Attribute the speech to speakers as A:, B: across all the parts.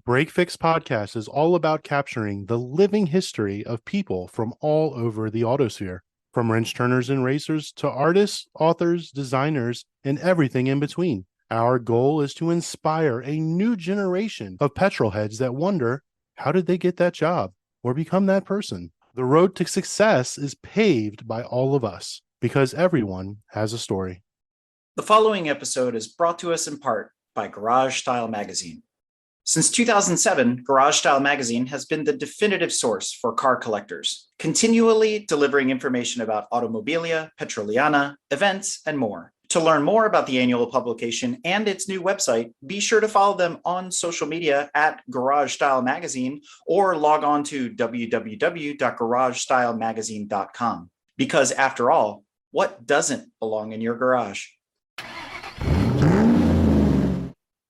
A: Break Fix Podcast is all about capturing the living history of people from all over the autosphere, from wrench turners and racers to artists, authors, designers, and everything in between. Our goal is to inspire a new generation of petrol heads that wonder, how did they get that job or become that person? The road to success is paved by all of us because everyone has a story.
B: The following episode is brought to us in part by Garage Style Magazine. Since 2007, Garage Style Magazine has been the definitive source for car collectors, continually delivering information about automobilia, petroliana, events, and more. To learn more about the annual publication and its new website, be sure to follow them on social media at Garage Style Magazine or log on to www.garagestylemagazine.com. Because after all, what doesn't belong in your garage?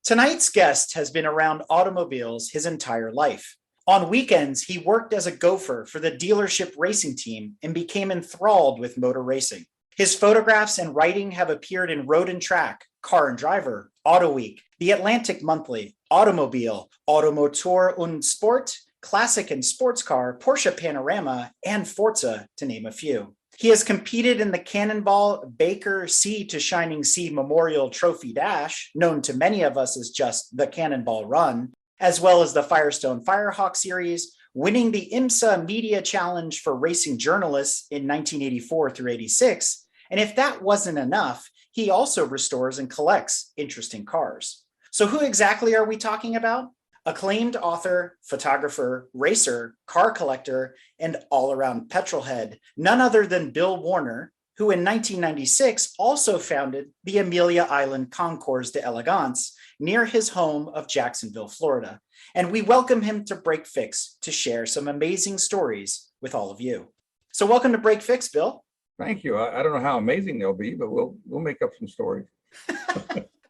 B: Tonight's guest has been around automobiles his entire life. On weekends, he worked as a gopher for the dealership racing team and became enthralled with motor racing. His photographs and writing have appeared in Road and Track, Car and Driver, Auto Week, The Atlantic Monthly, Automobile, Automotor und Sport, Classic and Sports Car, Porsche Panorama, and Forza, to name a few. He has competed in the Cannonball Baker Sea to Shining Sea Memorial Trophy Dash, known to many of us as just the Cannonball Run, as well as the Firestone Firehawk series, winning the IMSA Media Challenge for Racing Journalists in 1984 through 86. And if that wasn't enough, he also restores and collects interesting cars. So who exactly are we talking about? Acclaimed author, photographer, racer, car collector, and all-around petrolhead, none other than Bill Warner, who in 1996 also founded the Amelia Island Concours d'Elegance near his home of Jacksonville, Florida. And we welcome him to Break Fix to share some amazing stories with all of you. So welcome to Break Fix, Bill.
C: Thank you. I don't know how amazing they'll be, but we'll make up some stories.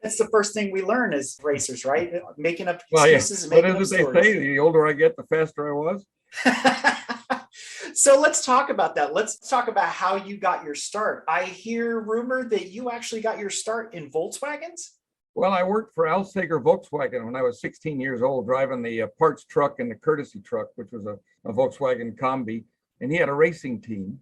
B: That's the first thing we learn as racers, right? Making up
C: excuses. Well, yeah. What is it they say? The older I get, the faster I was.
B: So let's talk about that. Let's talk about how you got your start. I hear rumor that you actually got your start in Volkswagens?
C: Well, I worked for Al Sager Volkswagen when I was 16 years old, driving the parts truck and the courtesy truck, which was a Volkswagen Combi. And he had a racing team.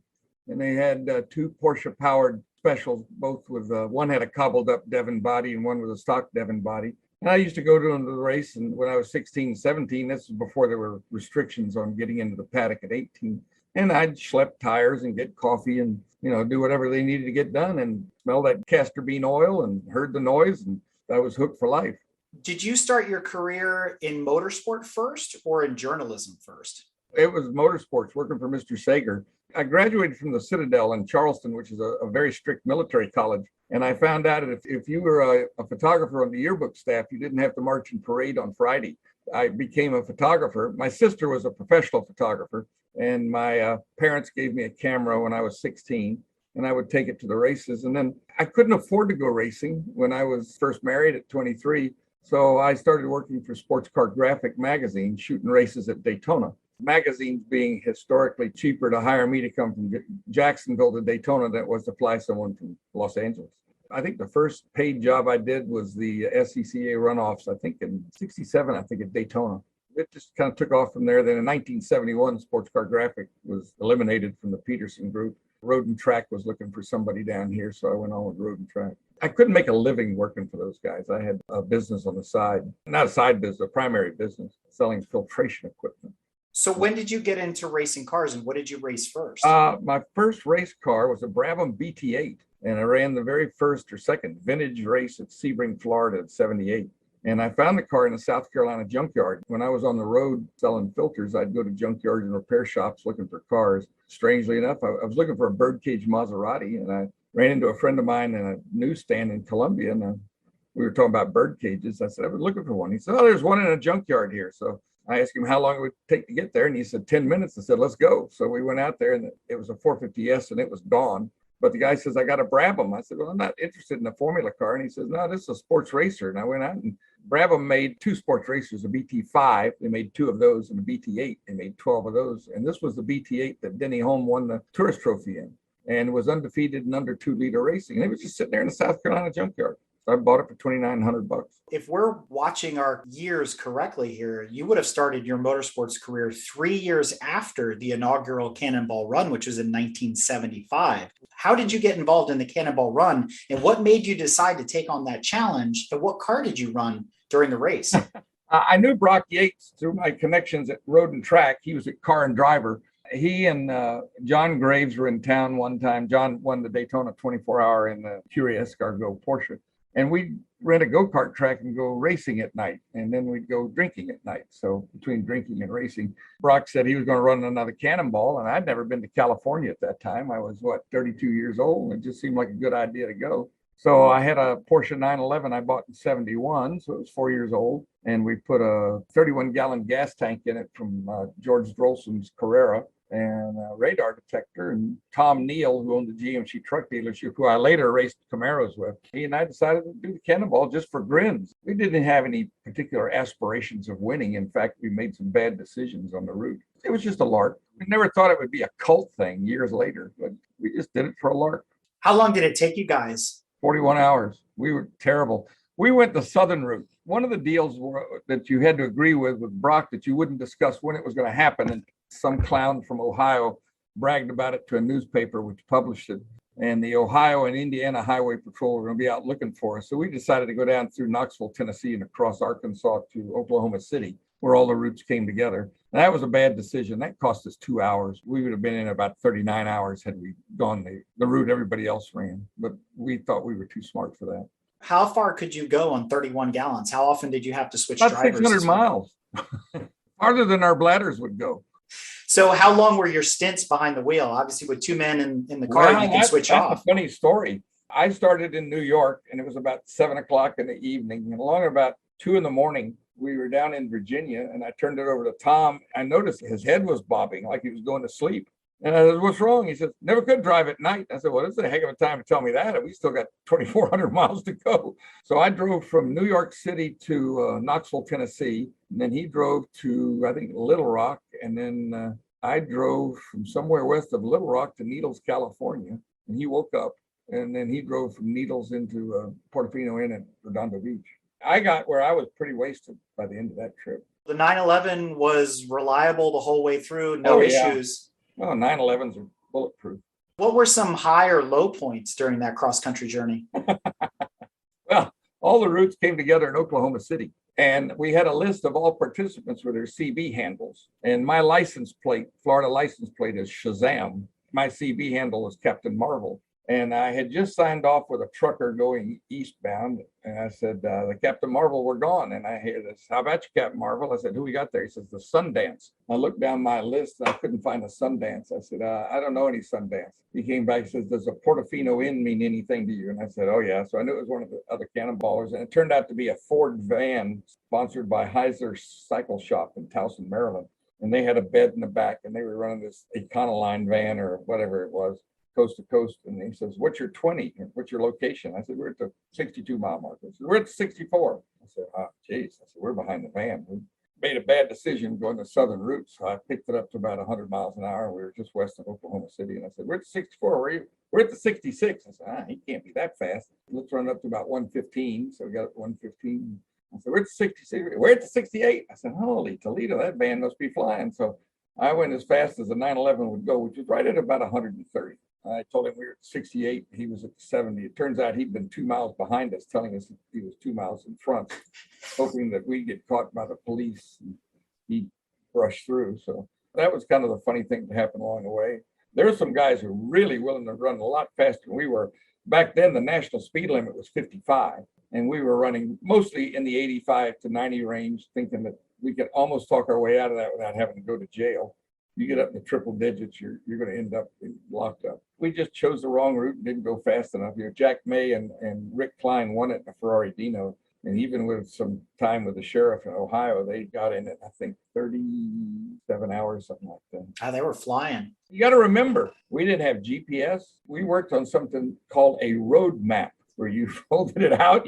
C: And they had two Porsche-powered specials, both with one had a cobbled up Devon body and one with a stock Devon body. And I used to go to the race, and when I was 16, 17, this was before there were restrictions on getting into the paddock at 18. And I'd schlep tires and get coffee and, do whatever they needed to get done and smell that castor bean oil and heard the noise, and I was hooked for life.
B: Did you start your career in motorsport first or in journalism first?
C: It was motorsports, working for Mr. Sager. I graduated from the Citadel in Charleston, which is a very strict military college. And I found out that if you were a photographer on the yearbook staff, you didn't have to march in parade on Friday. I became a photographer. My sister was a professional photographer, and my parents gave me a camera when I was 16, and I would take it to the races. And then I couldn't afford to go racing when I was first married at 23. So I started working for Sports Car Graphic magazine, shooting races at Daytona. Magazines being historically cheaper to hire me to come from Jacksonville to Daytona than it was to fly someone from Los Angeles. I think the first paid job I did was the SCCA runoffs, I think in 67, at Daytona. It just kind of took off from there. Then in 1971, Sports Car Graphic was eliminated from the Peterson group. Road and Track was looking for somebody down here, so I went on with Road and Track. I couldn't make a living working for those guys. I had a business on the side, not a side business, a primary business, selling filtration equipment.
B: So when did you get into racing cars, and what did you race first?
C: My first race car was a Brabham BT8, and I ran the very first or second vintage race at Sebring, Florida in 78. And I found the car in a South Carolina junkyard. When I was on the road selling filters, I'd go to junkyards and repair shops looking for cars. Strangely enough, I was looking for a birdcage Maserati, and I ran into a friend of mine in a newsstand in Columbia, and we were talking about bird cages. I said, I was looking for one. He said, oh, there's one in a junkyard here. So I asked him how long it would take to get there, and he said 10 minutes. I said, let's go. So we went out there, and it was a 450S, and it was dawn. But the guy says, I got a Brabham. I said, well, I'm not interested in a formula car. And he says, no, this is a sports racer. And I went out, and Brabham made two sports racers, a BT5. They made two of those, and a BT8. They made 12 of those. And this was the BT8 that Denny Holm won the Tourist Trophy in, and was undefeated in under 2 liter racing. And it was just sitting there in the South Carolina junkyard. So I bought it for $2,900.
B: If we're watching our years correctly here, you would have started your motorsports career 3 years after the inaugural Cannonball Run, which was in 1975. How did you get involved in the Cannonball Run, and what made you decide to take on that challenge? And what car did you run during the race?
C: I knew Brock Yates through my connections at Road and Track. He was at Car and Driver. He and John Graves were in town one time. John won the Daytona 24-hour in the Curie Escargot Porsche. And we'd rent a go-kart track and go racing at night. And then we'd go drinking at night. So between drinking and racing, Brock said he was going to run another Cannonball. And I'd never been to California at that time. I was, 32 years old. It just seemed like a good idea to go. So I had a Porsche 911 I bought in 71. So it was 4 years old. And we put a 31-gallon gas tank in it from George Drolson's Carrera, and a radar detector. And Tom Neal, who owned the GMC truck dealership, who I later raced Camaros with, he and I decided to do the Cannonball just for grins. We didn't have any particular aspirations of winning. In fact, we made some bad decisions on the route. It was just a lark. We never thought it would be a cult thing years later, but we just did it for a lark.
B: How long did it take you guys?
C: 41 hours. We were terrible. We went the southern route. One of the deals that you had to agree with Brock that you wouldn't discuss when it was going to happen. And some clown from Ohio bragged about it to a newspaper which published it. And the Ohio and Indiana Highway Patrol were going to be out looking for us. So we decided to go down through Knoxville, Tennessee, and across Arkansas to Oklahoma City, where all the routes came together. And that was a bad decision. That cost us 2 hours. We would have been in about 39 hours had we gone the route everybody else ran. But we thought we were too smart for that.
B: How far could you go on 31 gallons? How often did you have to switch
C: about
B: drivers?
C: 600 miles. Farther than our bladders would go.
B: So how long were your stints behind the wheel? Obviously, with two men in the car, you can switch off.
C: That's a funny story. I started in New York, and it was about 7 o'clock in the evening. And along about 2 in the morning, we were down in Virginia, and I turned it over to Tom. I noticed his head was bobbing like he was going to sleep. And I said, "What's wrong?" He says, "Never could drive at night." I said, "Well, this is a heck of a time to tell me that. And we still got 2,400 miles to go." So I drove from New York City to Knoxville, Tennessee. And then he drove to, I think, Little Rock. And then I drove from somewhere west of Little Rock to Needles, California. And he woke up. And then he drove from Needles into Portofino Inn at Redondo Beach. I got where I was pretty wasted by the end of that trip.
B: The 911 was reliable the whole way through, no issues.
C: Well, 911s are bulletproof.
B: What were some high or low points during that cross-country journey?
C: Well, all the routes came together in Oklahoma City. And we had a list of all participants with their CB handles. And my license plate, Florida license plate, is Shazam. My CB handle is Captain Marvel. And I had just signed off with a trucker going eastbound. And I said, the Captain Marvel, we're gone. And I hear this, "How about you, Captain Marvel?" I said, "Who we got there?" He says, "The Sundance." I looked down my list and I couldn't find a Sundance. I said, "I don't know any Sundance." He came back and says, "Does a Portofino Inn mean anything to you?" And I said, "Oh, yeah." So I knew it was one of the other Cannonballers. And it turned out to be a Ford van sponsored by Heiser Cycle Shop in Towson, Maryland. And they had a bed in the back, and they were running this Econoline van or whatever it was, coast to coast. And he says, "What's your 20? What's your location?" I said, "We're at the 62-mile mark." He said, "We're at the 64. I said, "Oh, geez." I said, "We're behind the van." We made a bad decision going the southern route. So I picked it up to about 100 miles an hour. We were just west of Oklahoma City. And I said, "We're at the 64. Where are you?" "We're at the 66. I said, "He can't be that fast. Let's run up to about 115. So we got up to 115. I said, "We're at the 66. We're at the 68. I said, "Holy Toledo, that van must be flying." So I went as fast as a 911 would go, which was right at about 130. I told him we were at 68. He was at 70. It turns out he'd been 2 miles behind us, telling us he was 2 miles in front, hoping that we'd get caught by the police. And he'd brush through. So that was kind of the funny thing to happen along the way. There were some guys who were really willing to run a lot faster than we were. Back then, the national speed limit was 55. And we were running mostly in the 85 to 90 range, thinking that we could almost talk our way out of that without having to go to jail. You get up in the triple digits, you're going to end up locked up. We just chose the wrong route and didn't go fast enough. Jack May and Rick Klein won it in a Ferrari Dino. And even with some time with the sheriff in Ohio, they got in it, I think, 37 hours, something like that.
B: Oh, they were flying.
C: You got to remember, we didn't have GPS. We worked on something called a road map, where you folded it out,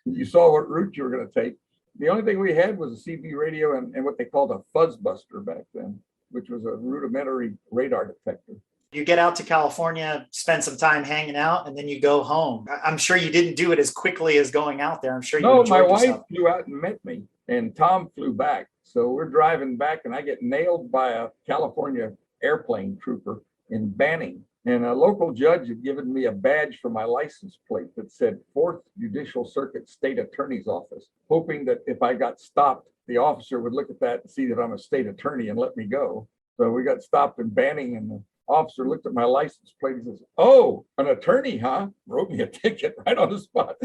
C: you saw what route you were going to take. The only thing we had was a CB radio and what they called a fuzz buster back then, which was a rudimentary radar detector.
B: You get out to California, spend some time hanging out, and then you go home. I'm sure you didn't do it as quickly as going out there. I'm sure you
C: No,
B: enjoyed
C: my wife
B: yourself.
C: flew out and met me, and Tom flew back. So we're driving back, and I get nailed by a California airplane trooper in Banning. And a local judge had given me a badge for my license plate that said 4th Judicial Circuit State Attorney's Office, hoping that if I got stopped, the officer would look at that and see that I'm a state attorney and let me go. So we got stopped in Banning, and the officer looked at my license plate and says, "Oh, an attorney, huh?" Wrote me a ticket right on the spot.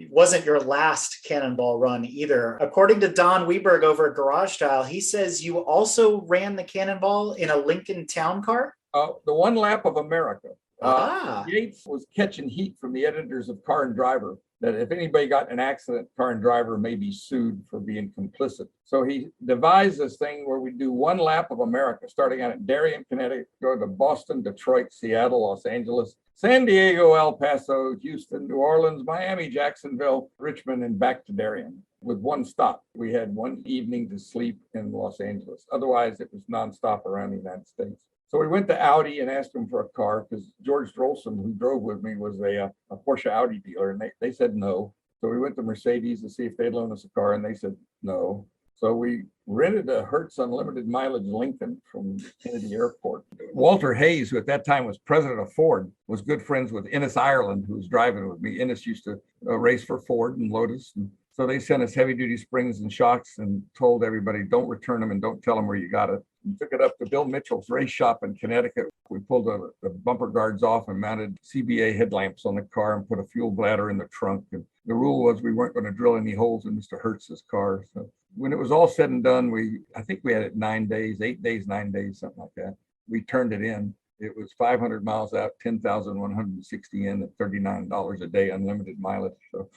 B: It wasn't your last Cannonball Run either. According to Don Weberg over at Garage Style, he says you also ran the Cannonball in a Lincoln Town Car.
C: The one lap of America.
B: Ah.
C: Yates was catching heat from the editors of Car and Driver that if anybody got in an accident, Car and Driver may be sued for being complicit. So he devised this thing where we do one lap of America, starting out at Darien, Connecticut, go to Boston, Detroit, Seattle, Los Angeles, San Diego, El Paso, Houston, New Orleans, Miami, Jacksonville, Richmond, and back to Darien with one stop. We had one evening to sleep in Los Angeles. Otherwise, it was nonstop around the United States. So we went to Audi and asked them for a car because George Drolson, who drove with me, was a Porsche Audi dealer, and they said no. So we went to Mercedes to see if they'd loan us a car, and they said no. So we rented a Hertz unlimited mileage Lincoln from Kennedy Airport. Walter Hayes, who at that time was president of Ford, was good friends with Innes Ireland, who was driving with me. Innes used to race for Ford and Lotus. And so they sent us heavy duty springs and shocks and told everybody, don't return them and don't tell them where you got it. We took it up to Bill Mitchell's race shop in Connecticut. We pulled the bumper guards off and mounted CBA headlamps on the car and put a fuel bladder in the trunk. And the rule was we weren't going to drill any holes in Mr. Hertz's car. So when it was all said and done, I think we had it 9 days, 8 days, 9 days, something like that. We turned it in. It was 500 miles out, 10,160 in at $39 a day, unlimited mileage. So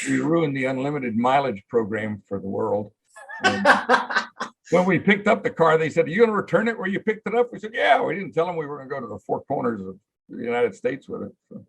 C: we ruined the unlimited mileage program for the world. When we picked up the car, they said, "Are you going to return it where you picked it up?" We said, "Yeah." We didn't tell them we were going to go to the four corners of the United States with it. So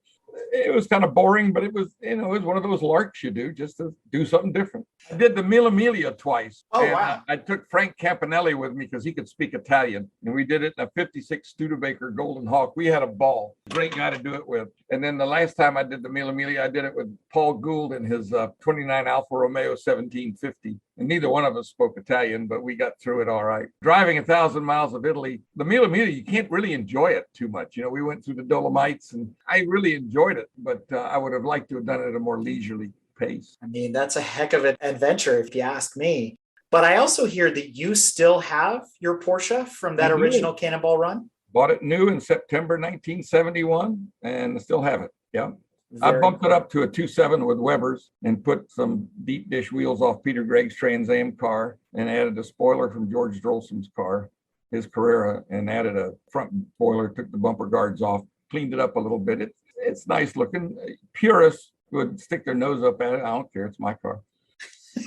C: it was kind of boring, but it was one of those larks you do just to do something different. I did the Mille Miglia twice.
B: Oh, wow.
C: I took Frank Campanelli with me because he could speak Italian. And we did it in a 56 Studebaker Golden Hawk. We had a ball. Great guy to do it with. And then the last time I did the Mille Miglia, I did it with Paul Gould in his 29 Alfa Romeo 1750. And neither one of us spoke Italian, but we got through it all right. Driving 1,000 miles of Italy, the Mille Miglia, you can't really enjoy it too much. We went through the Dolomites and I really enjoyed it, but I would have liked to have done it at a more leisurely pace.
B: I mean, that's a heck of an adventure if you ask me. But I also hear that you still have your Porsche from that original Cannonball Run.
C: Bought it new in September 1971 and still have it. Yeah. I bumped it up to a 2.7 with Webers and put some deep dish wheels off Peter Gregg's Trans Am car and added a spoiler from George Drolson's car, his Carrera, and added a front spoiler, took the bumper guards off, cleaned it up a little bit. It's nice looking. Purists would stick their nose up at it. I don't care. It's my car.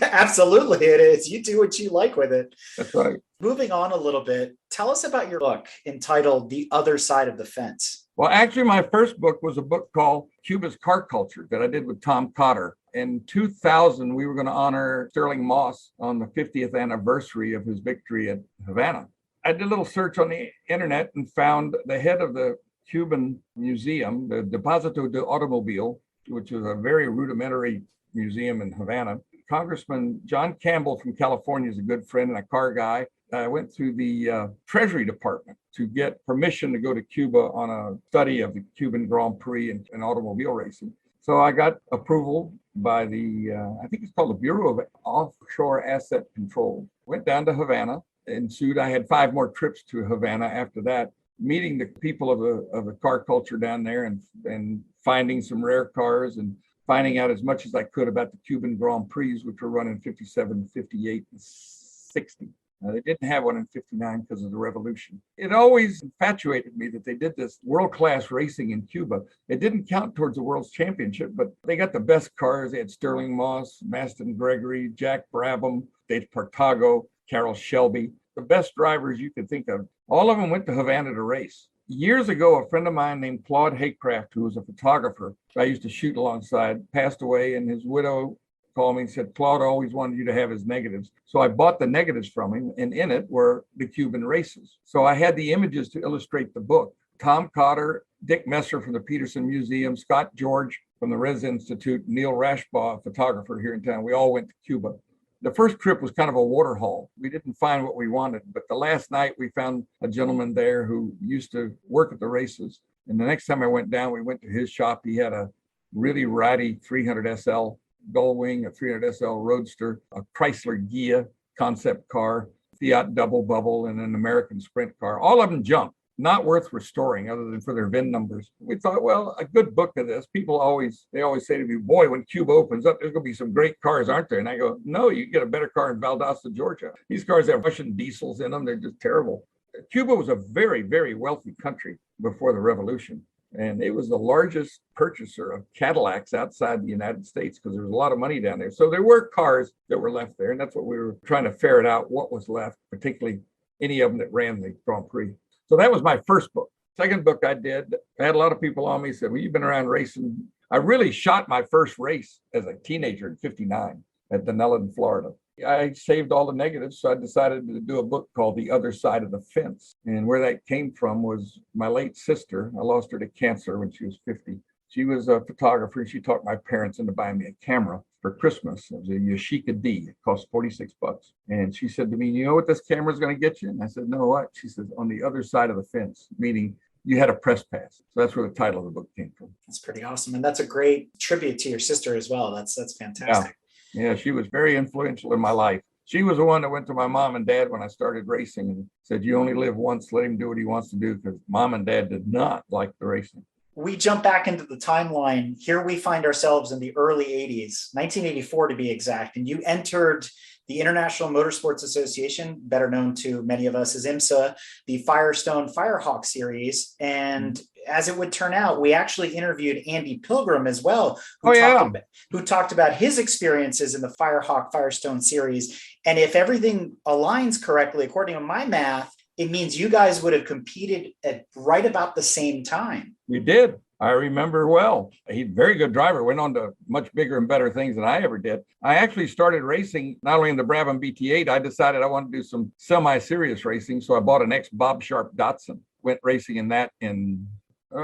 B: Absolutely, it is. You do what you like with it.
C: That's right.
B: Moving on a little bit, tell us about your book entitled The Other Side of the Fence.
C: Well, actually, my first book was a book called Cuba's Car Culture that I did with Tom Cotter. In 2000, we were going to honor Sterling Moss on the 50th anniversary of his victory at Havana. I did a little search on the internet and found the head of the Cuban museum, the Deposito de Automobile, which is a very rudimentary museum in Havana. Congressman John Campbell from California is a good friend and a car guy. I went through the Treasury Department to get permission to go to Cuba on a study of the Cuban Grand Prix and automobile racing. So I got approval by the, I think it's called the Bureau of Offshore Asset Control. Went down to Havana. Ensued, I had 5 more trips to Havana after that, meeting the people of the car culture down there and finding some rare cars and finding out as much as I could about the Cuban Grand Prix, which were run in 57, 58, and 60. They didn't have one in 59 because of the revolution. It always infatuated me that they did this world-class racing in Cuba. It didn't count towards the World's Championship, but they got the best cars. They had Sterling Moss, Maston Gregory, Jack Brabham, Dave Partago, Carroll Shelby, the best drivers you could think of. All of them went to Havana to race. Years ago, a friend of mine named Claude Haycraft, who was a photographer I used to shoot alongside, passed away, and his widow called me and said, Claude always wanted you to have his negatives. So I bought the negatives from him, and in it were the Cuban races. So I had the images to illustrate the book. Tom Cotter, Dick Messer from the Peterson Museum, Scott George from the Rez Institute, Neil Rashbaugh, a photographer here in town. We all went to Cuba. The first trip was kind of a water haul. We didn't find what we wanted, but the last night we found a gentleman there who used to work at the races. And the next time I went down, we went to his shop. He had a really ratty 300 SL Gullwing, a 300 SL Roadster, a Chrysler Ghia concept car, Fiat Double Bubble, and an American Sprint car. All of them junk, not worth restoring other than for their VIN numbers. We thought, well, a good book of this. People always say to me, boy, when Cuba opens up, there's going to be some great cars, aren't there? And I go, no, you can get a better car in Valdosta, Georgia. These cars have Russian diesels in them. They're just terrible. Cuba was a very, very wealthy country before the revolution. And it was the largest purchaser of Cadillacs outside the United States because there was a lot of money down there. So there were cars that were left there. And that's what we were trying to ferret out, what was left, particularly any of them that ran the Grand Prix. So that was my first book. Second book I did, I had a lot of people on me said, well, you've been around racing. I really shot my first race as a teenager in 59 at Denellen, Florida. I saved all the negatives, so I decided to do a book called The Other Side of the Fence. And where that came from was my late sister. I lost her to cancer when she was 50. She was a photographer. She talked my parents into buying me a camera for Christmas. It was a Yashica D. It cost $46. And she said to me, you know what this camera is going to get you? And I said, no, what? She says, on the other side of the fence, meaning you had a press pass. So that's where the title of the book came from.
B: That's pretty awesome. And that's a great tribute to your sister as well. That's fantastic.
C: Yeah, she was very influential in my life. She was the one that went to my mom and dad when I started racing and said, you only live once, let him do what he wants to do, because mom and dad did not like the racing.
B: We jump back into the timeline. Here we find ourselves in the early 80s, 1984 to be exact, and you entered the International Motorsports Association, better known to many of us as IMSA, the Firestone Firehawk series. And as it would turn out, we actually interviewed Andy Pilgrim as well, who talked about his experiences in the Firehawk Firestone series. And if everything aligns correctly, according to my math, it means you guys would have competed at right about the same time.
C: We did. I remember well. He's a very good driver, went on to much bigger and better things than I ever did. I actually started racing not only in the Brabham BT8, I decided I wanted to do some semi-serious racing. So I bought an ex-Bob Sharp Datsun, went racing in that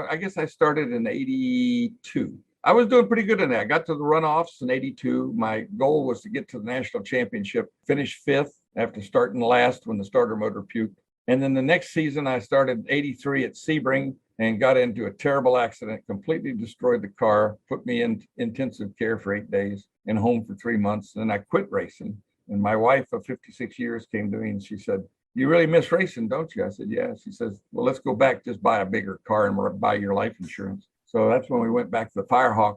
C: I guess I started in 82. I was doing pretty good in that. I got to the runoffs in 82. My goal was to get to the national championship, finish fifth after starting last when the starter motor puked. And then the next season, I started 83 at Sebring and got into a terrible accident, completely destroyed the car, put me in intensive care for 8 days and home for 3 months. And then I quit racing. And my wife of 56 years came to me and she said, you really miss racing, don't you? I said, yeah. She says, well, let's go back, just buy a bigger car and we'll buy your life insurance. So that's when we went back to the Firehawk.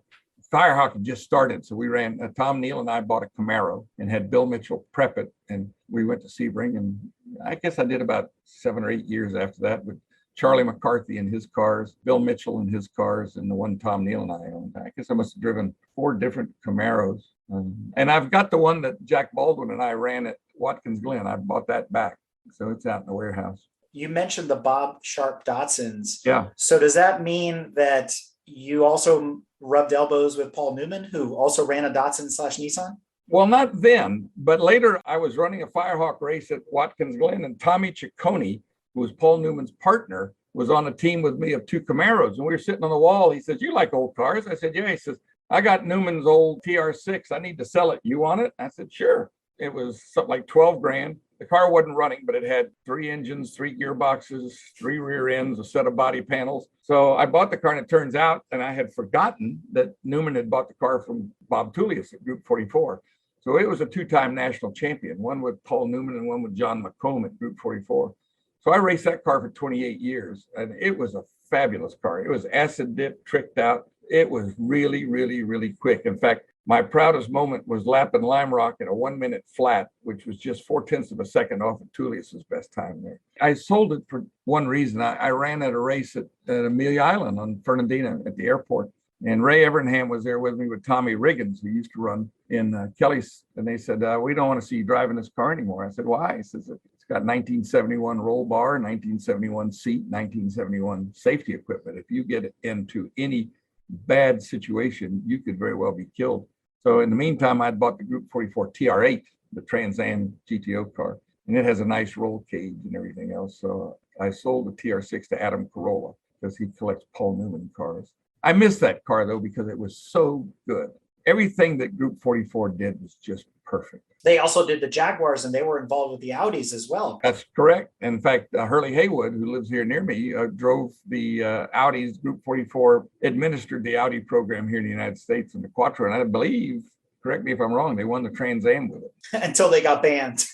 C: Firehawk had just started. So we ran, Tom Neal and I bought a Camaro and had Bill Mitchell prep it. And we went to Sebring. And I guess I did about 7 or 8 years after that with Charlie McCarthy in his cars, Bill Mitchell in his cars, and the one Tom Neal and I owned. I guess I must have driven 4 different Camaros. And I've got the one that Jack Baldwin and I ran at Watkins Glen. I bought that back. So it's out in the warehouse.
B: You mentioned the Bob Sharp Datsuns.
C: Yeah.
B: So does that mean that you also rubbed elbows with Paul Newman, who also ran a Datsun/Nissan?
C: Well, not then, but later I was running a Firehawk race at Watkins Glen, and Tommy Ciccone, who was Paul Newman's partner, was on a team with me of 2 Camaros. And we were sitting on the wall. He says, you like old cars? I said, yeah. He says, I got Newman's old TR6. I need to sell it. You want it? I said, sure. It was something like 12 grand. The car wasn't running, but it had 3 engines, 3 gearboxes, 3 rear ends, a set of body panels. So I bought the car, and it turns out, and I had forgotten that Newman had bought the car from Bob Tullius at Group 44. So it was a 2-time national champion, one with Paul Newman and one with John McComb at Group 44. So I raced that car for 28 years, and it was a fabulous car. It was acid dip, tricked out. It was really, really, really quick. In fact, my proudest moment was lapping Lime Rock at a 1-minute flat, which was just 0.4 of a second off of Tullius's best time there. I sold it for one reason. I ran at a race at Amelia Island on Fernandina at the airport. And Ray Evernham was there with me with Tommy Riggins, who used to run in Kelly's. And they said, we don't want to see you driving this car anymore. I said, why? He says, it's got 1971 roll bar, 1971 seat, 1971 safety equipment. If you get into any bad situation, you could very well be killed. So in the meantime, I'd bought the Group 44 TR8, the Trans Am GTO car, and it has a nice roll cage and everything else. So I sold the TR6 to Adam Carolla because he collects Paul Newman cars. I miss that car though because it was so good. Everything that Group 44 did was just perfect.
B: They also did the Jaguars, and they were involved with the Audis as well.
C: That's correct. In fact, Hurley Haywood, who lives here near me, drove the Audis. Group 44 administered the Audi program here in the United States in the Quattro. And I believe, correct me if I'm wrong, they won the Trans Am with it.
B: Until they got banned.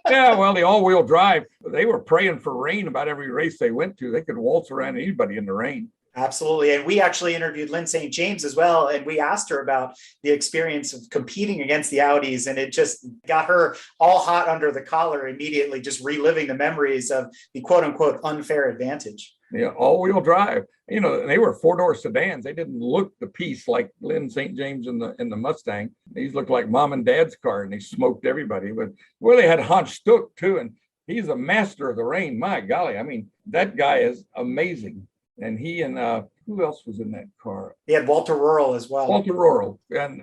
C: Yeah, well, the all-wheel drive, they were praying for rain about every race they went to. They could waltz around anybody in the rain.
B: Absolutely. And we actually interviewed Lynn St. James as well. And we asked her about the experience of competing against the Audis. And it just got her all hot under the collar immediately, just reliving the memories of the quote unquote unfair advantage.
C: Yeah, all-wheel drive. You know, they were four-door sedans. They didn't look the piece like Lynn St. James in the Mustang. These looked like mom and dad's car, and they smoked everybody. But well, they had Hans Stuck too, and he's a master of the rain. My golly, I mean, that guy is amazing. And he and who else was in that car?
B: He had Walter Rural as well.
C: Walter Rural, and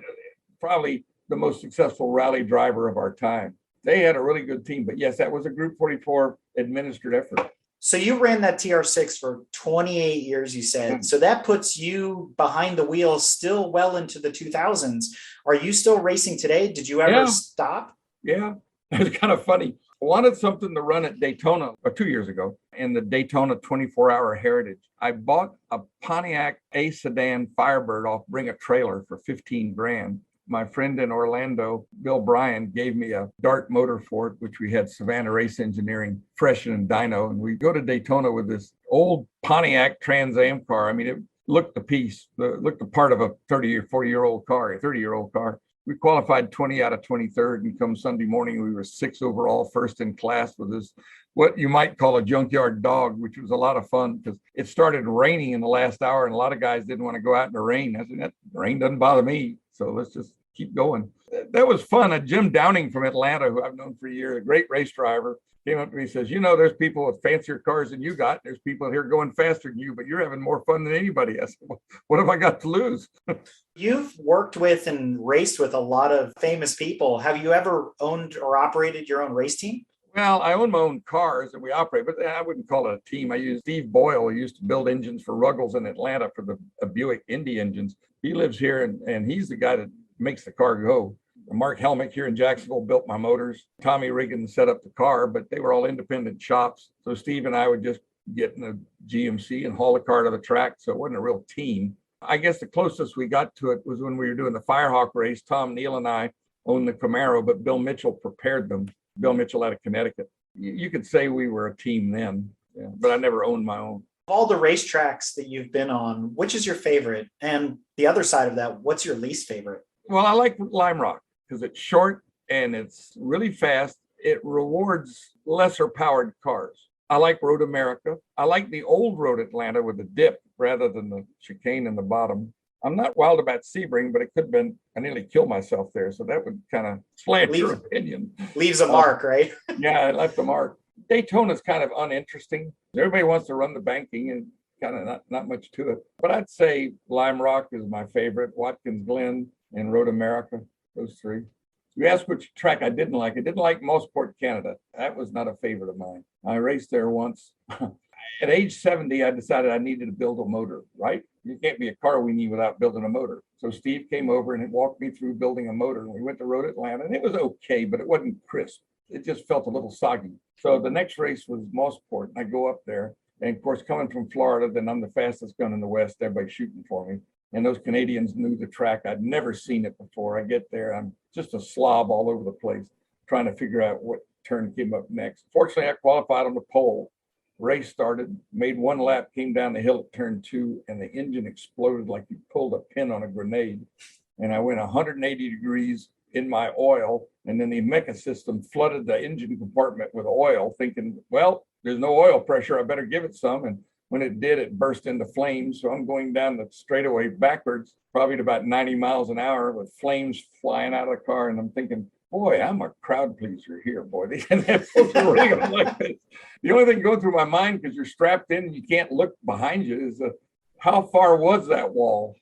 C: probably the most successful rally driver of our time. They had a really good team, but yes, that was a Group 44 administered effort.
B: So you ran that TR6 for 28 years, you said.
C: Mm-hmm.
B: So that puts you behind the wheel still well into the 2000s. Are you still racing today? Did you ever stop?
C: Yeah, it's kind of funny. I wanted something to run at Daytona 2 years ago in the Daytona 24-hour Heritage. I bought a Pontiac A sedan Firebird off Bring a Trailer for $15,000. My friend in Orlando, Bill Bryan, gave me a Dart motor for it, which we had Savannah Race Engineering freshen and dyno. And we go to Daytona with this old Pontiac Trans Am car. I mean, it looked the piece, looked the part of a 30 or 40-year-old car, a 30-year-old car. We qualified 20 out of 23rd, and come Sunday morning, we were 6 overall, first in class with this, what you might call a junkyard dog, which was a lot of fun because it started raining in the last hour, and a lot of guys didn't want to go out in the rain. I said, that rain doesn't bother me, so let's just keep going. That was fun. Jim Downing from Atlanta, who I've known for years, a great race driver, came up to me and says, you know, there's people with fancier cars than you got. There's people here going faster than you, but you're having more fun than anybody. I said, well, what have I got to lose?
B: You've worked with and raced with a lot of famous people. Have you ever owned or operated your own race team?
C: Well, I own my own cars and we operate, but I wouldn't call it a team. I use Steve Boyle, who used to build engines for Ruggles in Atlanta for the Buick Indy engines. He lives here and he's the guy that makes the car go. Mark Helmick here in Jacksonville built my motors. Tommy Riggin set up the car, but they were all independent shops. So Steve and I would just get in a GMC and haul the car to the track. So it wasn't a real team. I guess the closest we got to it was when we were doing the Firehawk race. Tom Neal and I owned the Camaro, but Bill Mitchell prepared them. Bill Mitchell out of Connecticut. You could say we were a team then, but I never owned my own.
B: Of all the racetracks that you've been on, which is your favorite? And the other side of that, what's your least favorite?
C: Well, I like Lime Rock because it's short and it's really fast. It rewards lesser powered cars. I like Road America. I like the old Road Atlanta with the dip rather than the chicane in the bottom. I'm not wild about Sebring, but it could have been, I nearly killed myself there. So that would kind of slant your opinion.
B: Leaves a mark, right?
C: Yeah, it left a mark. Daytona is kind of uninteresting. Everybody wants to run the banking and kind of not much to it. But I'd say Lime Rock is my favorite, Watkins Glen and Road America, those three. You asked which track I didn't like. I didn't like Mossport, Canada. That was not a favorite of mine. I raced there once. At age 70, I decided I needed to build a motor, right? You can't be a car weenie without building a motor. So Steve came over and walked me through building a motor. And we went to Road Atlanta, and it was okay, but it wasn't crisp. It just felt a little soggy. So the next race was Mossport, and I go up there. And of course, coming from Florida, then I'm the fastest gun in the West. Everybody's shooting for me. And those Canadians knew the track. I'd never seen it before. I get there, I'm just a slob all over the place, trying to figure out what turn came up next. Fortunately, I qualified on the pole. Race started, made one lap, came down the hill at turn 2, and the engine exploded like you pulled a pin on a grenade. And I went 180 degrees in my oil, and then the mecha system flooded the engine compartment with oil, thinking, well, there's no oil pressure, I better give it some. And when it did, it burst into flames. So I'm going down the straightaway backwards, probably at about 90 miles an hour with flames flying out of the car. And I'm thinking, boy, I'm a crowd pleaser here, boy. These folks are really gonna like this. The only thing going through my mind, because you're strapped in and you can't look behind you, is how far was that wall?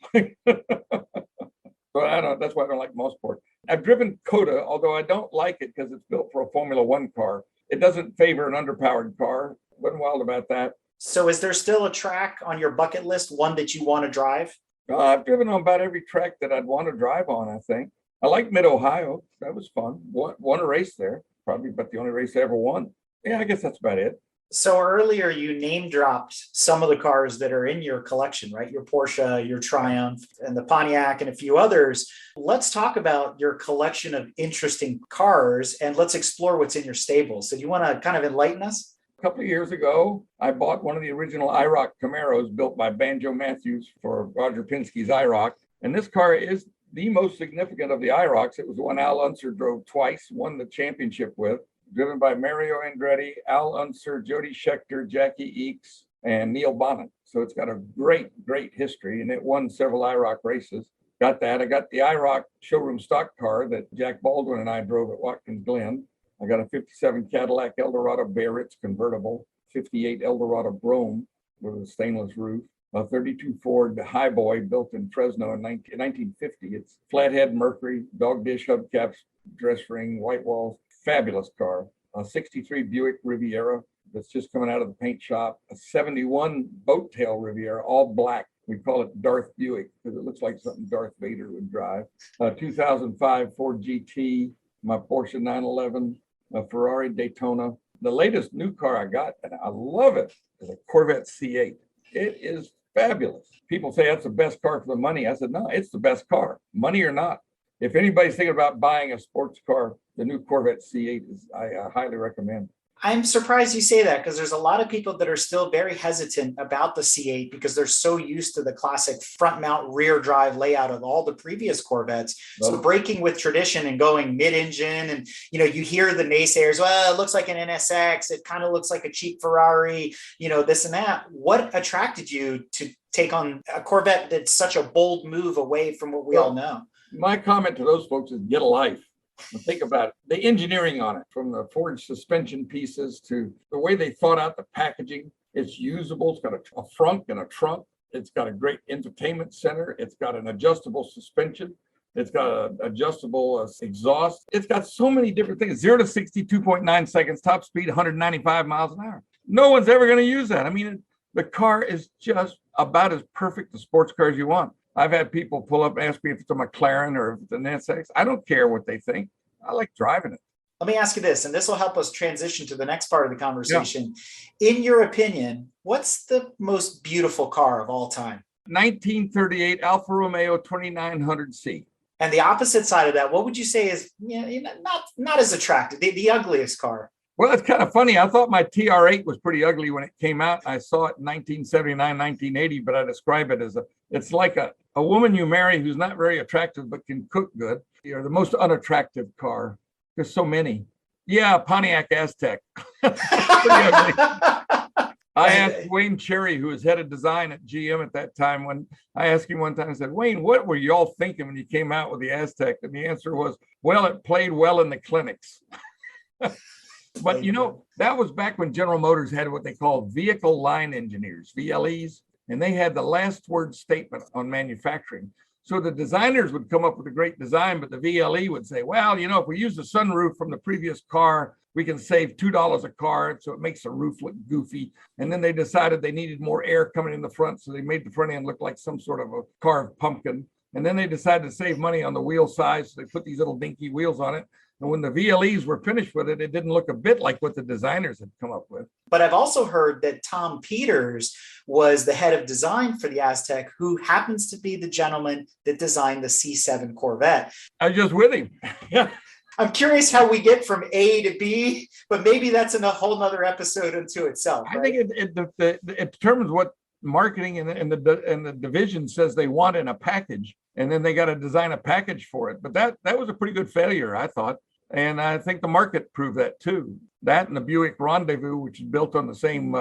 C: So I don't. That's why I don't like Mossport. I've driven Coda, although I don't like it because it's built for a Formula One car. It doesn't favor an underpowered car. Wasn't wild about that.
B: So is there still a track on your bucket list, one that you want to drive?
C: I've driven on about every track that I'd want to drive on, I think. I like Mid-Ohio. That was fun. Won a race there, probably, but the only race I ever won. Yeah, I guess that's about it.
B: So earlier you name dropped some of the cars that are in your collection, right? Your Porsche, your Triumph, and the Pontiac, and a few others. Let's talk about your collection of interesting cars, and let's explore what's in your stable. So do you want to kind of enlighten us?
C: A couple of years ago, I bought one of the original IROC Camaros built by Banjo Matthews for Roger Penske's IROC. And this car is the most significant of the IROCs. It was the one Al Unser drove twice, won the championship with. Driven by Mario Andretti, Al Unser, Jody Scheckter, Jackie Eakes, and Neil Bonnet. So it's got a great, great history, and it won several IROC races. Got that. I got the IROC showroom stock car that Jack Baldwin and I drove at Watkins Glen. I got a 57 Cadillac Eldorado Biarritz convertible, 58 Eldorado Brougham with a stainless roof, a 32 Ford Highboy built in Fresno in 1950. It's flathead Mercury, dog dish hubcaps, dress ring, white walls. Fabulous car. A 63 Buick Riviera that's just coming out of the paint shop. A 71 Boat Tail Riviera, all black. We call it Darth Buick because it looks like something Darth Vader would drive. A 2005 Ford GT, my Porsche 911, a Ferrari Daytona. The latest new car I got, and I love it, is a Corvette C8. It is fabulous. People say that's the best car for the money. I said, no, it's the best car, money or not. If anybody's thinking about buying a sports car, the new Corvette C8 is I highly recommend.
B: I'm surprised you say that because there's a lot of people that are still very hesitant about the C8 because they're so used to the classic front mount rear drive layout of all the previous Corvettes. So breaking with tradition and going mid-engine, and you hear the naysayers, well, it looks like an NSX, it kind of looks like a cheap Ferrari, this and that. What attracted you to take on a Corvette that's such a bold move away from what we all know?
C: My comment to those folks is get a life. Think about it. The engineering on it, from the forged suspension pieces to the way they thought out the packaging. It's usable. It's got a frunk and a trunk. It's got a great entertainment center. It's got an adjustable suspension. It's got an adjustable exhaust. It's got so many different things. 0 to 62.9 seconds, top speed 195 miles an hour. No one's ever going to use that. I mean, the car is just about as perfect a sports car as you want. I've had people pull up and ask me if it's a McLaren or if it's an NSX. I don't care what they think. I like driving it.
B: Let me ask you this, and this will help us transition to the next part of the conversation. Yeah. In your opinion, what's the most beautiful car of all time?
C: 1938 Alfa Romeo 2900C.
B: And the opposite side of that, what would you say is not as attractive, the ugliest car?
C: Well, it's kind of funny. I thought my TR8 was pretty ugly when it came out. I saw it in 1979, 1980, but I describe it as it's like a woman you marry who's not very attractive but can cook good. You're the most unattractive car. There's so many. Yeah, Pontiac Aztec. Pretty ugly. I asked Wayne Cherry, who was head of design at GM at that time, when I asked him one time, I said, Wayne, what were you all thinking when you came out with the Aztec? And the answer was, well, it played well in the clinics. But, that was back when General Motors had what they call vehicle line engineers, VLEs, and they had the last word statement on manufacturing. So the designers would come up with a great design, but the VLE would say, well, if we use the sunroof from the previous car, we can save $2 a car. So it makes the roof look goofy. And then they decided they needed more air coming in the front. So they made the front end look like some sort of a carved pumpkin. And then they decided to save money on the wheel size. So they put these little dinky wheels on it. And when the VLEs were finished with it, it didn't look a bit like what the designers had come up with.
B: But I've also heard that Tom Peters was the head of design for the Aztec, who happens to be the gentleman that designed the C7 Corvette.
C: I was just with him. Yeah.
B: I'm curious how we get from A to B, but maybe that's in a whole nother episode unto itself. Right?
C: I think it determines what marketing and the division says they want in a package, and then they got to design a package for it. But that was a pretty good failure, I thought. And I think the market proved that too. That and the Buick Rendezvous, which is built on the same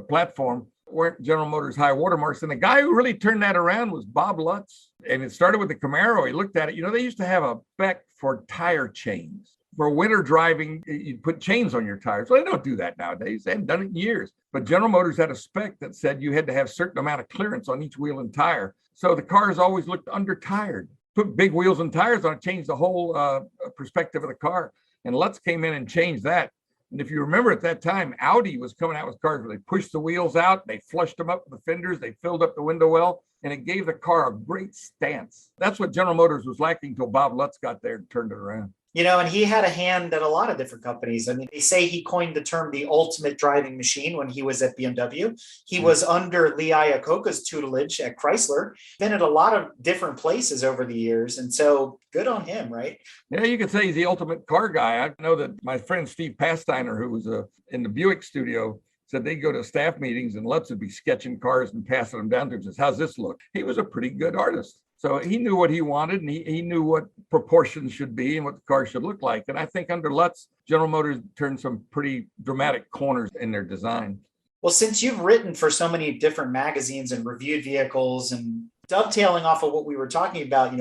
C: platform, weren't General Motors high watermarks. And the guy who really turned that around was Bob Lutz. And it started with the Camaro. He looked at it. They used to have a spec for tire chains. For winter driving, you'd put chains on your tires. Well, they don't do that nowadays. They haven't done it in years. But General Motors had a spec that said you had to have a certain amount of clearance on each wheel and tire. So the cars always looked under-tired. put big wheels and tires on it, changed the whole perspective of the car. And Lutz came in and changed that. And if you remember at that time, Audi was coming out with cars where they pushed the wheels out, they flushed them up with the fenders, they filled up the window well, and it gave the car a great stance. That's what General Motors was lacking until Bob Lutz got there and turned it around.
B: And he had a hand at a lot of different companies. I mean, they say he coined the term the ultimate driving machine when he was at BMW. He was under Lee Iacocca's tutelage at Chrysler, been at a lot of different places over the years. And so good on him, right?
C: Yeah, you could say he's the ultimate car guy. I know that my friend Steve Pasteiner, who was in the Buick studio, said they'd go to staff meetings and Lutz would be sketching cars and passing them down to him and says, how's this look? He was a pretty good artist. So he knew what he wanted, and he knew what proportions should be and what the car should look like. And I think under Lutz, General Motors turned some pretty dramatic corners in their design.
B: Well, since you've written for so many different magazines and reviewed vehicles, and dovetailing off of what we were talking about,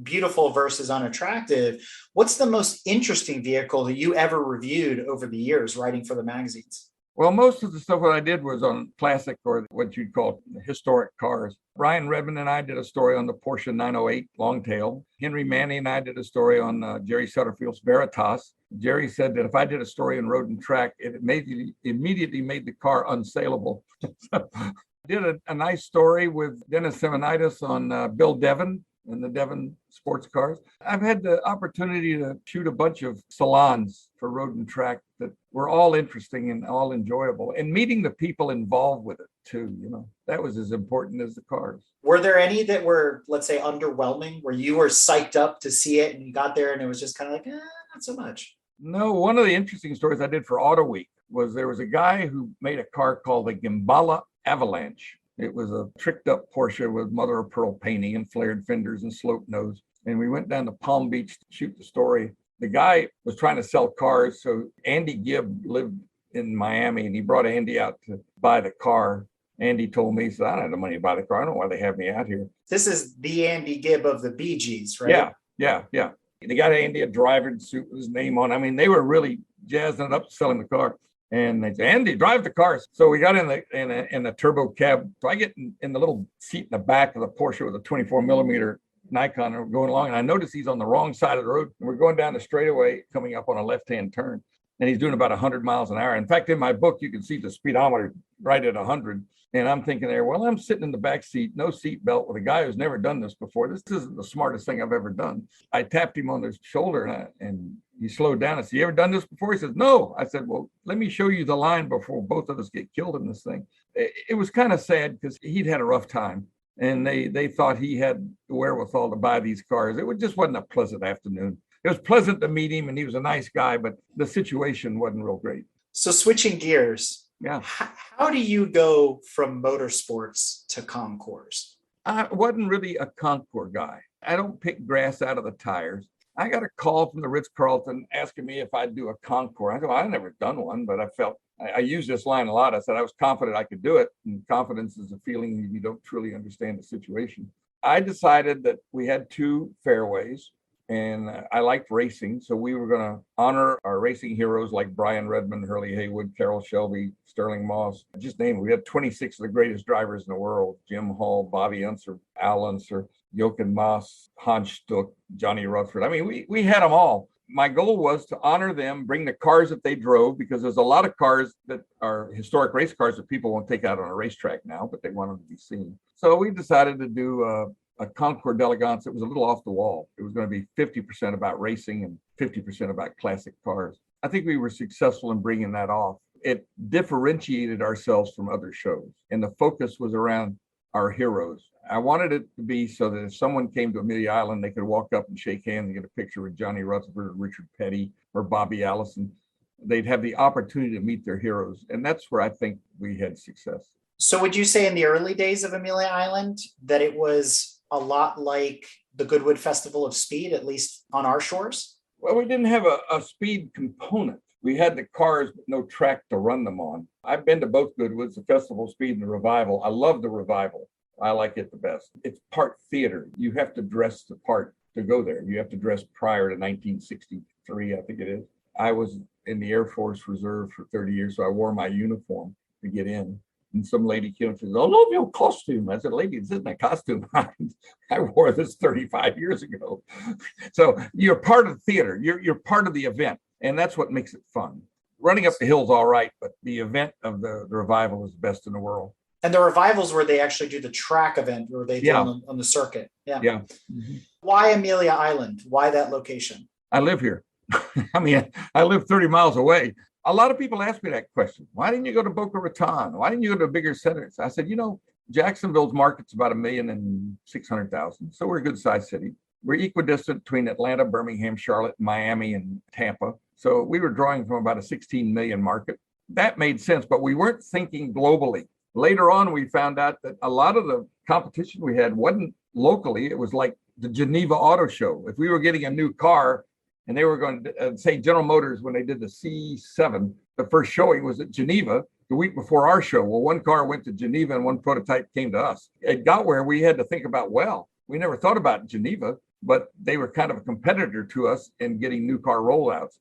B: beautiful versus unattractive, what's the most interesting vehicle that you ever reviewed over the years writing for the magazines?
C: Well, most of the stuff that I did was on classic, or what you'd call historic cars. Ryan Redmond and I did a story on the Porsche 908 Longtail. Henry Manny and I did a story on Jerry Sutterfield's Veritas. Jerry said that if I did a story on Road and Track, it immediately made the car unsaleable. So I did a nice story with Dennis Semenitis on Bill Devon and the Devon sports cars. I've had the opportunity to shoot a bunch of salons for Road and Track that were all interesting and all enjoyable, and meeting the people involved with it too. That was as important as the cars.
B: Were there any that were, let's say, underwhelming, where you were psyched up to see it and you got there and it was just kind of like, not so much?
C: No, one of the interesting stories I did for Auto Week was there was a guy who made a car called the Gimbala Avalanche. It was a tricked up Porsche with mother of pearl painting and flared fenders and sloped nose. And we went down to Palm Beach to shoot the story. The guy was trying to sell cars. So Andy Gibb lived in Miami, and he brought Andy out to buy the car. Andy told me, he said, I don't have the money to buy the car. I don't know why they have me out here.
B: This is the Andy Gibb of the Bee Gees, right?
C: Yeah. They got Andy a driver suit with his name on. I mean, they were really jazzing it up selling the car. And they said, Andy, drive the car. So we got in the turbo cab. So I get in the little seat in the back of the Porsche with a 24 millimeter Nikon, and we're going along. And I notice he's on the wrong side of the road. And we're going down the straightaway, coming up on a left-hand turn. And he's doing about 100 miles an hour. In fact, in my book, you can see the speedometer right at 100. And I'm thinking there, well, I'm sitting in the back seat, no seat belt, with a guy who's never done this before. This isn't the smartest thing I've ever done. I tapped him on the shoulder and he slowed down. I said, you ever done this before? He says, no. I said, well, let me show you the line before both of us get killed in this thing. It was kind of sad because he'd had a rough time, and they thought he had the wherewithal to buy these cars. It just wasn't a pleasant afternoon. It was pleasant to meet him, and he was a nice guy, but the situation wasn't real great.
B: So switching gears.
C: Yeah.
B: How do you go from motorsports to concours?
C: I wasn't really a concours guy. I don't pick grass out of the tires. I got a call from the Ritz-Carlton asking me if I'd do a concours. I said, well, I've never done one, but I use this line a lot. I said I was confident I could do it. And confidence is a feeling you don't truly understand the situation. I decided that we had two fairways, and I liked racing. So we were going to honor our racing heroes like Brian Redmond, Hurley Haywood, Carroll Shelby, Sterling Moss. Just name it. We had 26 of the greatest drivers in the world: Jim Hall, Bobby Unser, Al Unser, Jochen Mass, Hans Stuck, Johnny Rutherford. I mean, we had them all. My goal was to honor them, bring the cars that they drove, because there's a lot of cars that are historic race cars that people won't take out on a racetrack now, but they want them to be seen. So we decided to do a concours d'elegance. It was a little off the wall. It was going to be 50% about racing and 50% about classic cars. I think we were successful in bringing that off. It differentiated ourselves from other shows, and the focus was around our heroes. I wanted it to be so that if someone came to Amelia Island, they could walk up and shake hands and get a picture with Johnny Rutherford or Richard Petty or Bobby Allison. They'd have the opportunity to meet their heroes. And that's where I think we had success.
B: So would you say in the early days of Amelia Island that it was a lot like the Goodwood Festival of Speed, at least on our shores?
C: Well, we didn't have a speed component. We had the cars, but no track to run them on. I've been to both Goodwoods, the Festival of Speed and the Revival. I love the Revival. I like it the best. It's part theater. You have to dress the part to go there. You have to dress prior to 1963, I think it is. I was in the Air Force Reserve for 30 years, so I wore my uniform to get in. And some lady came and says, I love your costume. I said, lady, this isn't a costume. I wore this 35 years ago. So you're part of the theater. You're part of the event. And that's what makes it fun. Running up the hill's all right, but the event of the revival is the best in the world.
B: And the revivals where they actually do the track event where they do on the circuit. Yeah.
C: Mm-hmm.
B: Why Amelia Island? Why that location?
C: I live here. I mean, I live 30 miles away. A lot of people ask me that question. Why didn't you go to Boca Raton? Why didn't you go to bigger centers? I said, Jacksonville's market's about 1,600,000. So we're a good sized city. We're equidistant between Atlanta, Birmingham, Charlotte, Miami, and Tampa. So we were drawing from about a 16 million market. That made sense, but we weren't thinking globally. Later on, we found out that a lot of the competition we had wasn't locally. It was like the Geneva Auto Show. If we were getting a new car and they were going to say General Motors, when they did the C7, the first showing was at Geneva the week before our show. Well, one car went to Geneva and one prototype came to us. It got where we had to think about, we never thought about Geneva, but they were kind of a competitor to us in getting new car rollouts.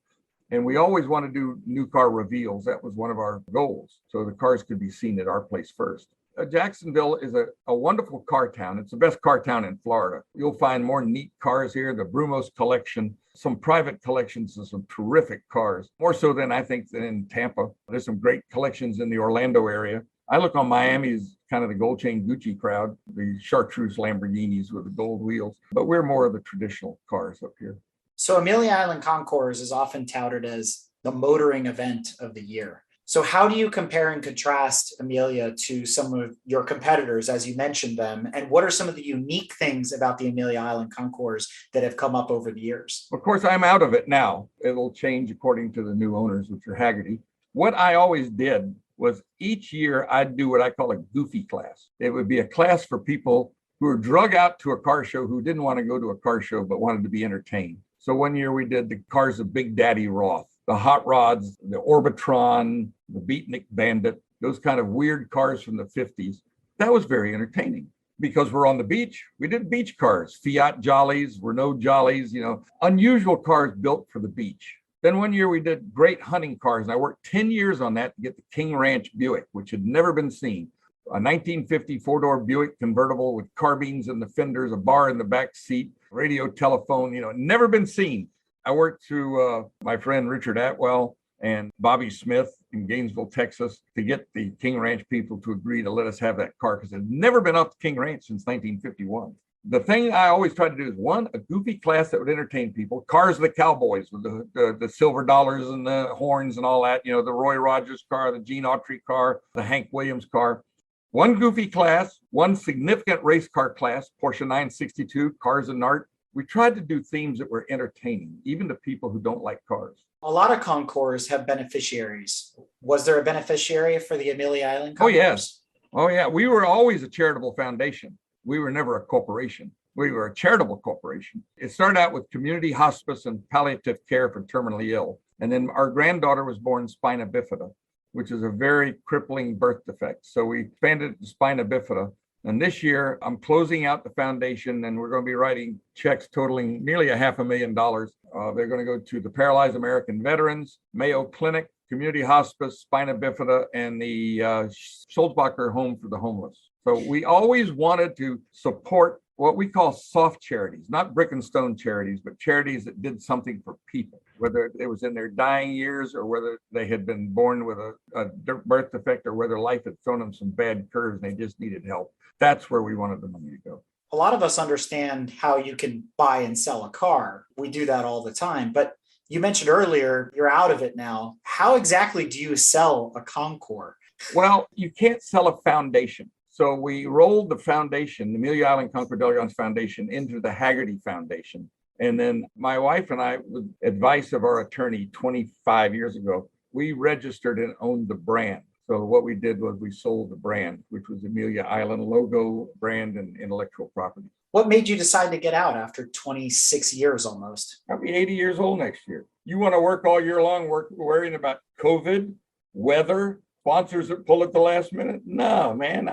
C: And we always want to do new car reveals. That was one of our goals. So the cars could be seen at our place first. Jacksonville is a wonderful car town. It's the best car town in Florida. You'll find more neat cars here, the Brumos collection, some private collections of some terrific cars, more so than I think than in Tampa. There's some great collections in the Orlando area. I look on Miami as kind of the gold chain Gucci crowd, the chartreuse Lamborghinis with the gold wheels, but we're more of the traditional cars up here.
B: So Amelia Island Concours is often touted as the motoring event of the year. So how do you compare and contrast Amelia to some of your competitors, as you mentioned them? And what are some of the unique things about the Amelia Island Concours that have come up over the years?
C: Of course, I'm out of it now. It'll change according to the new owners, which are Haggerty. What I always did was each year I'd do what I call a goofy class. It would be a class for people who were drug out to a car show who didn't want to go to a car show but wanted to be entertained. So one year we did the cars of Big Daddy Roth, the hot rods, the Orbitron, the Beatnik Bandit, those kind of weird cars from the 50s. That was very entertaining because we're on the beach. We did beach cars, Fiat Jollies, Renault Jollies, unusual cars built for the beach. Then one year we did great hunting cars, and I worked 10 years on that to get the King Ranch Buick, which had never been seen. A 1950 four-door Buick convertible with carbines in the fenders, a bar in the back seat, radio, telephone, never been seen. I worked through my friend Richard Atwell and Bobby Smith in Gainesville, Texas, to get the King Ranch people to agree to let us have that car because it had never been off the King Ranch since 1951. The thing I always tried to do is, one, a goofy class that would entertain people. Cars of the Cowboys with the silver dollars and the horns and all that, the Roy Rogers car, the Gene Autry car, the Hank Williams car. One goofy class, one significant race car class, Porsche 962, Cars and Art. We tried to do themes that were entertaining, even to people who don't like cars.
B: A lot of concours have beneficiaries. Was there a beneficiary for the Amelia Island Concours?
C: Oh, yes. Oh, yeah. We were always a charitable foundation. We were never a corporation. We were a charitable corporation. It started out with community hospice and palliative care for terminally ill. And then our granddaughter was born spina bifida, which is a very crippling birth defect. So we expanded it to spina bifida. And this year, I'm closing out the foundation, and we're going to be writing checks totaling nearly $500,000. They're going to go to the Paralyzed American Veterans, Mayo Clinic, Community Hospice, Spina Bifida, and the Schulzbacher Home for the Homeless. So we always wanted to support what we call soft charities, not brick and stone charities, but charities that did something for people, whether it was in their dying years or whether they had been born with a birth defect or whether life had thrown them some bad curves and they just needed help. That's where we wanted the money to go.
B: A lot of us understand how you can buy and sell a car. We do that all the time. But you mentioned earlier, you're out of it now. How exactly do you sell a Concours?
C: Well, you can't sell a foundation. So we rolled the foundation, the Amelia Island Concours d'Elegance Foundation, into the Haggerty Foundation. And then my wife and I, with advice of our attorney 25 years ago, we registered and owned the brand. So what we did was we sold the brand, which was Amelia Island logo, brand, and intellectual property.
B: What made you decide to get out after 26 years almost?
C: I'll be 80 years old next year. You want to work all year long, worrying about COVID, weather, sponsors that pull at the last minute? No, man,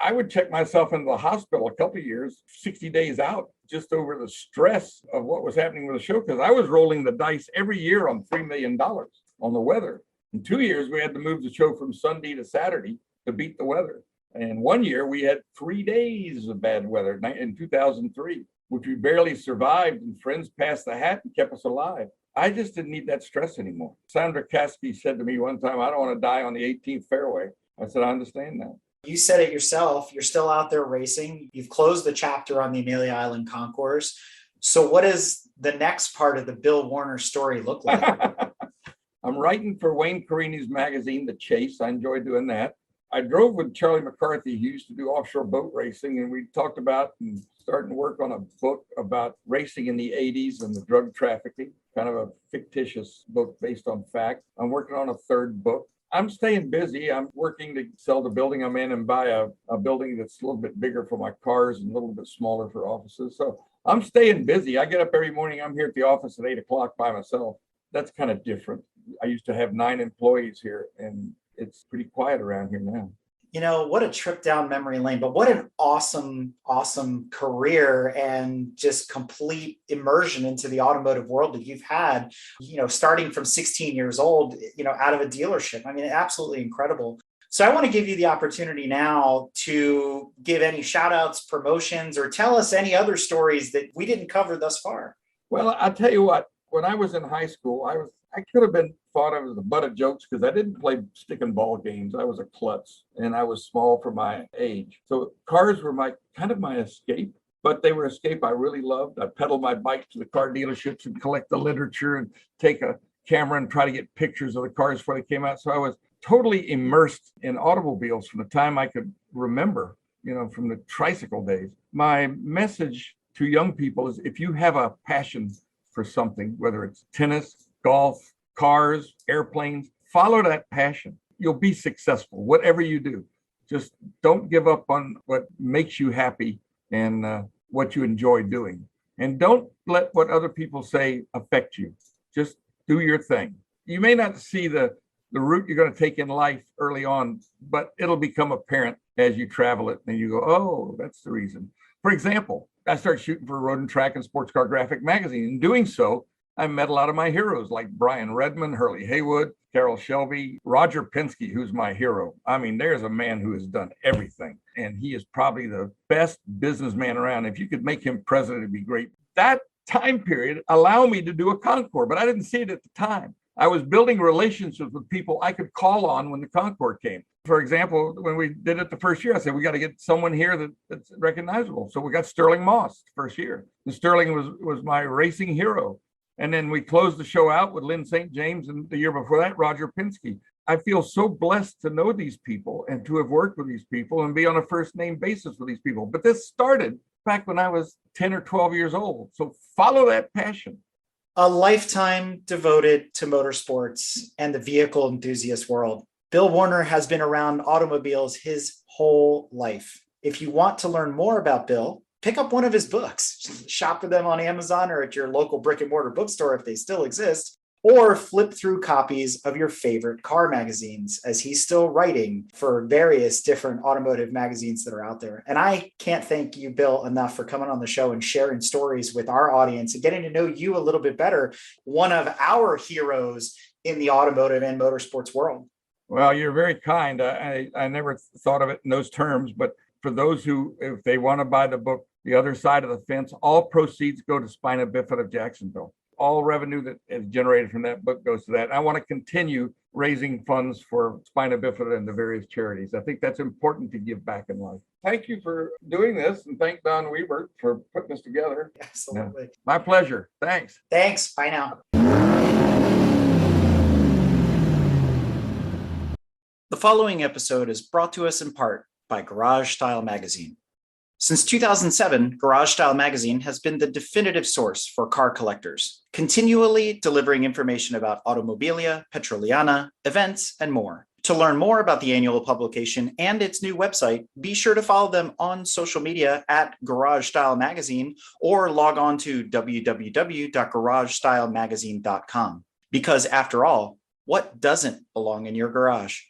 C: I would check myself into the hospital a couple of years, 60 days out, just over the stress of what was happening with the show, because I was rolling the dice every year on $3 million on the weather. In 2 years, we had to move the show from Sunday to Saturday. to beat the weather. And one year we had 3 days of bad weather in 2003, which we barely survived, and friends passed the hat and kept us alive. I just didn't need that stress anymore. Sandra Caskey said to me one time, I don't want to die on the 18th fairway. I said, I understand that.
B: You said it yourself. You're still out there racing. You've closed the chapter on the Amelia Island Concours. So what does the next part of the Bill Warner story look like?
C: I'm writing for Wayne Carini's magazine, The Chase. I enjoy doing that. I drove with Charlie McCarthy, who used to do offshore boat racing, and we talked about and starting to work on a book about racing in the 80s and the drug trafficking, kind of a fictitious book based on fact. I'm working on a third book. I'm staying busy. I'm working to sell the building I'm in and buy a building that's a little bit bigger for my cars and a little bit smaller for offices. So I'm staying busy. I get up every morning. I'm here at the office at 8 o'clock by myself. That's kind of different. I used to have 9 employees here, and it's pretty quiet around here now.
B: You know, what a trip down memory lane, but what an awesome, awesome career and just complete immersion into the automotive world that you've had, you know, starting from 16 years old, you know, out of a dealership. I mean, absolutely incredible. So I want to give you the opportunity now to give any shout outs, promotions, or tell us any other stories that we didn't cover thus far.
C: Well, I'll tell you what, when I was in high school, I could have been thought of as the butt of jokes because I didn't play stick and ball games. I was a klutz and I was small for my age. So cars were my escape, but they were an escape I really loved. I pedaled my bike to the car dealerships and collect the literature and take a camera and try to get pictures of the cars before they came out. So I was totally immersed in automobiles from the time I could remember, you know, from the tricycle days. My message to young people is if you have a passion for something, whether it's tennis, golf, cars, airplanes, follow that passion. You'll be successful, whatever you do. Just don't give up on what makes you happy and what you enjoy doing. And don't let what other people say affect you. Just do your thing. You may not see the route you're going to take in life early on, but it'll become apparent as you travel it. And you go, oh, that's the reason. For example, I started shooting for Road and Track and Sports Car Graphic magazine. In doing so, I met a lot of my heroes like Brian Redmond, Hurley Haywood, Carroll Shelby, Roger Penske, who's my hero. I mean, there's a man who has done everything, and he is probably the best businessman around. If you could make him president, it'd be great. That time period allowed me to do a concours, but I didn't see it at the time. I was building relationships with people I could call on when the concours came. For example, when we did it the first year, I said, we got to get someone here that's recognizable. So we got Sterling Moss the first year. And Sterling was my racing hero. And then we closed the show out with Lynn St. James, and the year before that, Roger Penske. I feel so blessed to know these people and to have worked with these people and be on a first name basis with these people. But this started back when I was 10 or 12 years old. So follow that passion.
B: A lifetime devoted to motorsports and the vehicle enthusiast world. Bill Warner has been around automobiles his whole life. If you want to learn more about Bill, pick up one of his books, shop for them on Amazon or at your local brick and mortar bookstore if they still exist, or flip through copies of your favorite car magazines as he's still writing for various different automotive magazines that are out there. And I can't thank you, Bill, enough for coming on the show and sharing stories with our audience and getting to know you a little bit better, one of our heroes in the automotive and motorsports world.
C: Well, you're very kind. I never thought of it in those terms, but for those who, if they want to buy the book, The Other Side of the Fence, all proceeds go to Spina Bifida of Jacksonville. All revenue that is generated from that book goes to that. I want to continue raising funds for Spina Bifida and the various charities. I think that's important to give back in life. Thank you for doing this, and thank Don Weber for putting this together.
B: Absolutely.
C: Yeah. My pleasure. Thanks.
B: Thanks. Bye now. The following episode is brought to us in part by Garage Style Magazine. Since 2007, Garage Style Magazine has been the definitive source for car collectors, continually delivering information about automobilia, petroliana, events, and more. To learn more about the annual publication and its new website, be sure to follow them on social media at Garage Style Magazine or log on to www.garagestylemagazine.com. Because after all, what doesn't belong in your garage?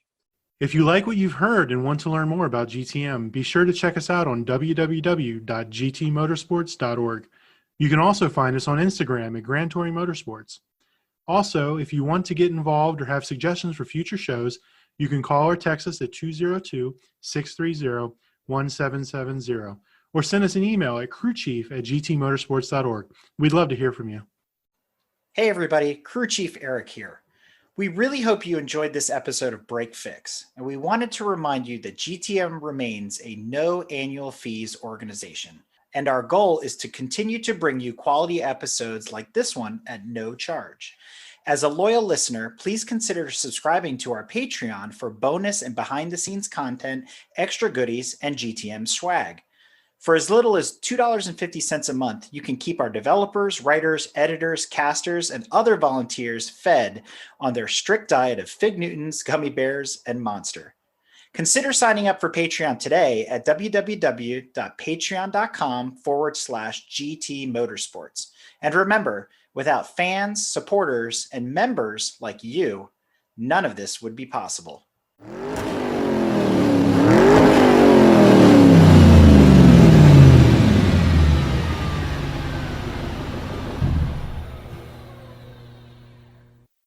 A: If you like what you've heard and want to learn more about GTM, be sure to check us out on www.gtmotorsports.org. You can also find us on Instagram at Grand Touring Motorsports. Also, if you want to get involved or have suggestions for future shows, You can call or text us at 202-630-1770 or send us an email at crewchief@gtmotorsports.org. We'd love to hear from you.
B: Hey everybody, Crew Chief Eric here. We really hope you enjoyed this episode of Break Fix, and we wanted to remind you that GTM remains a no annual fees organization, and our goal is to continue to bring you quality episodes like this one at no charge. As a loyal listener, please consider subscribing to our Patreon for bonus and behind-the-scenes content, extra goodies, and GTM swag. For as little as $2.50 a month, you can keep our developers, writers, editors, casters, and other volunteers fed on their strict diet of Fig Newtons, gummy bears, and Monster. Consider signing up for Patreon today at www.patreon.com/GT Motorsports. And remember, without fans, supporters, and members like you, none of this would be possible.